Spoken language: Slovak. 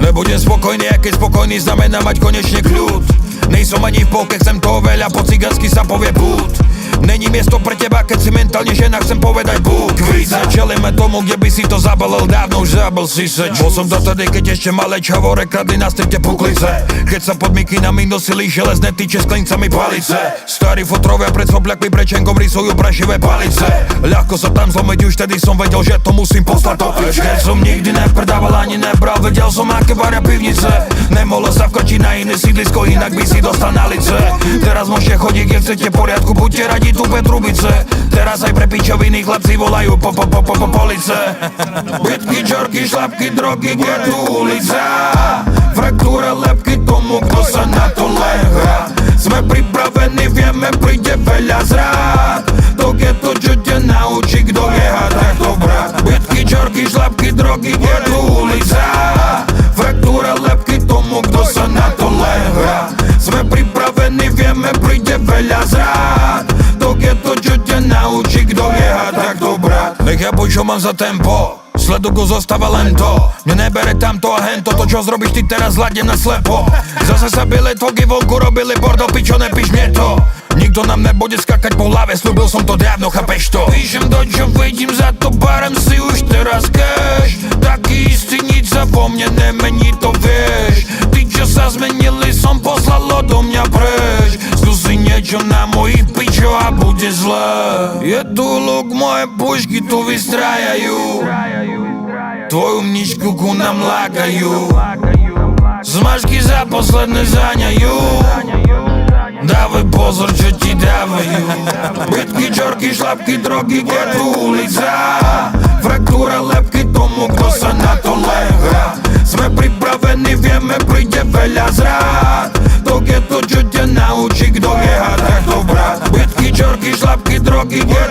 Nebudem spokojný, a keď spokojný znamená mať konečne kľud. Nejsom ani v polke, chcem toho veľa, po cigánsky sa povie bút. Není miesto pre teba, keď si mentálne žena, chcem povedať bút. Čelíme tomu, kde by si to zabalil, dávno už zabal si seč. Bol som to tedy, keď ešte malé čavore kradli na strite puklice. Keď sa pod mikinami nosili železné tyče s klincami palice. Starí fotrovia pred sobliakmi prečenkom rysujú prašivé palice. Ľahko sa tam zlomiť, už tedy som vedel, že to musím poslať do piče. Keď som nikdy nepredával ani nebral, vedel som, aké varia pivnice. Nemohlo sa vkočiť na iné sídlisko, inak by si dostal na lice. Teraz môžete chodiť, keď chcete poriadku, buďte radi tupe trubice. Teraz aj pre pičoviny chlapci volajú police. Bitky, čorky, šlapky, drogy, je tu ulica. Fraktúra, lepky tomu, kto sa na to lehá. Sme pripravení, vieme, príde veľa zrád. To je to, čo ťa naučí, kto je tak to brat. Bitky, čorky, šlapky, drogy, je tu ulica. Fraktúra, lepky tomu, kto sa na to lehá. Sme pripravení, vieme, príde veľa zrád. To je to, čo ťa naučí, kto je tak to brat. Nech ja buď, čo mám za tempo, sleduku zostáva len to. Mne nebere tamto a hento, to čo zrobíš ty teraz hľadne na slepo. Zase sa bili tvogy vonku, robili bordel, pičo, nepíš mne to. Nikto nám nebude skakať po hlave, slúbil som to dávno, chápeš to? Píšem to, čo vidím, za to barem si už teraz cash. Taký istý, nič sa vo mne nemení, to vieš. Ty, čo sa zmenili, som poslal odo mňa preč. Skúsi niečo na mojich pičo a bude zle. Je tu luk, moje pušky tu vystrájajú. Tvoju mničku ku nám lákajú. Zmažky za posledné záňajú. Dávaj pozor, čo ti dávajú. Bitky, čorky, šlapky, drogy, je tu ulica. Fraktúra, lepky tomu, kto sa na to lehá. Sme pripravení, vieme, príde veľa zrád. To je to, čo ťa naučí, kto je tak to brat. Bitky, čorky, šlapky, drogy, je